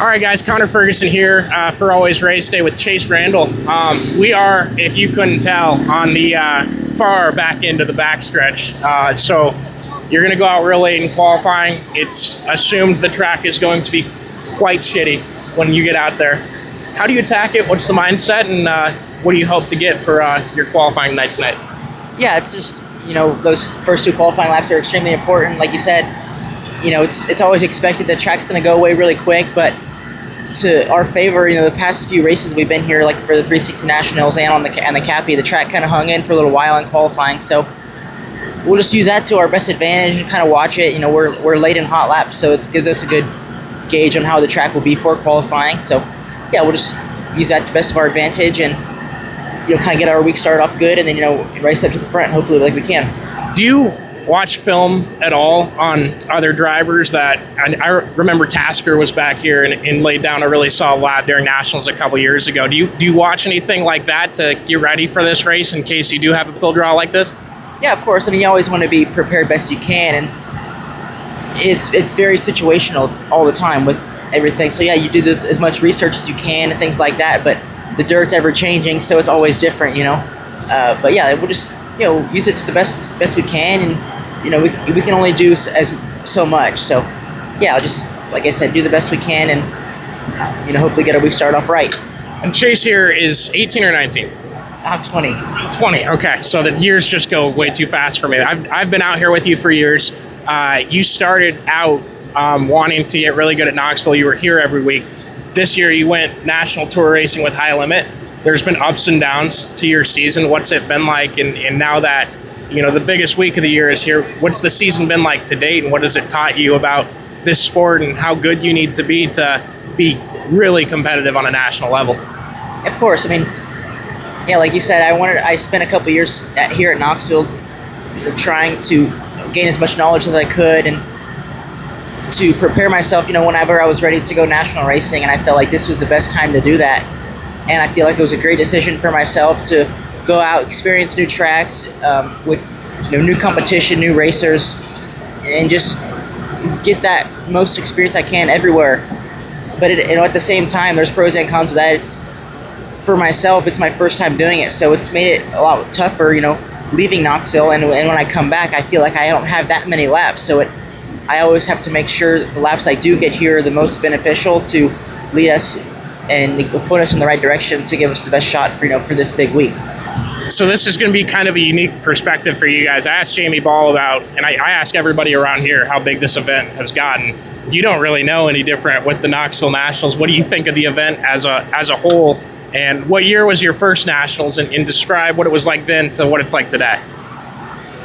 All right, guys, Connor Ferguson here for Always Race Day with Chase Randall. We are, if you couldn't tell, on the far back end of the backstretch. So you're going to go out real late in qualifying. It's assumed the track is going to be quite shitty when you get out there. How do you attack it? What's the mindset, and what do you hope to get for your qualifying night tonight? Yeah, it's just, those first two qualifying laps are extremely important. Like you said, it's always expected the track's going to go away really quick, but to our favor, the past few races we've been here, like for the 360 Nationals and on the Cappy, the track kind of hung in for a little while in qualifying. So we'll just use that to our best advantage and kind of watch it. We're late in hot laps, so it gives us a good gauge on how the track will be for qualifying. So yeah, we'll just use that to the best of our advantage and kind of get our week started off good, and then race up to the front, hopefully, like we can. Do you watch film at all on other drivers? That I remember Tasker was back here and laid down a really solid lap during Nationals a couple years ago. Do you watch anything like that to get ready for this race in case you do have a pill draw like this? Yeah, of course. I mean, you always want to be prepared best you can, and it's very situational all the time with everything. So yeah, you do this, as much research as you can and things like that, but the dirt's ever changing, so it's always different, But yeah, we'll just use it to the best we can, and we can only do as so much. So yeah, I'll just, like I said, do the best we can, and hopefully get our week started off right. And Chase here is 18 or 19? I'm 20. 20. Okay, so the years just go way too fast for me. I've been out here with you for years. You started out wanting to get really good at Knoxville. You were here every week. This year you went national tour racing with High Limit. There's been ups and downs to your season. What's it been like? And now that, the biggest week of the year is here, what's the season been like to date? And what has it taught you about this sport and how good you need to be really competitive on a national level? Of course. I mean, yeah, like you said, I spent a couple years here at Knoxville trying to gain as much knowledge as I could and to prepare myself, whenever I was ready to go national racing, and I felt like this was the best time to do that. And I feel like it was a great decision for myself to go out, experience new tracks with new competition, new racers, and just get that most experience I can everywhere. But at the same time, there's pros and cons with that. For myself, it's my first time doing it, so it's made it a lot tougher, leaving Knoxville. And when I come back, I feel like I don't have that many laps, so I always have to make sure that the laps I do get here are the most beneficial to lead us and put us in the right direction to give us the best shot for this big week. So this is going to be kind of a unique perspective for you guys. I asked Jamie Ball about, and I ask everybody around here how big this event has gotten. You don't really know any different with the Knoxville Nationals. What do you think of the event as a whole? And what year was your first Nationals? And describe what it was like then to what it's like today.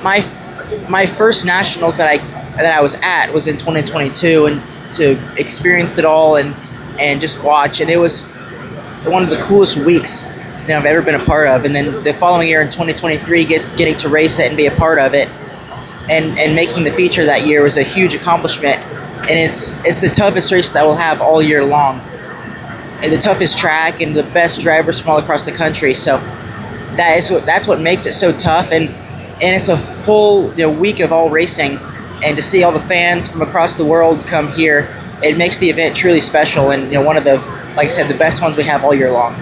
My first Nationals that I was at was in 2022, and to experience it all and just watch, and it was one of the coolest weeks I've ever been a part of. And then the following year in 2023, getting to race it and be a part of it and making the feature that year was a huge accomplishment. And it's the toughest race that we'll have all year long, and the toughest track and the best drivers from all across the country. So that's what makes it so tough, and it's a full week of all racing, and to see all the fans from across the world come here, it makes the event truly special, and one of the, like I said, the best ones we have all year long.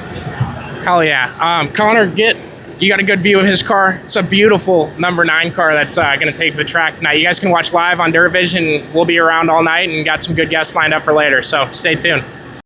Hell yeah. Connor, you got a good view of his car. It's a beautiful number 9 car that's going to take to the track tonight. You guys can watch live on Dirt Vision. We'll be around all night and got some good guests lined up for later, so stay tuned.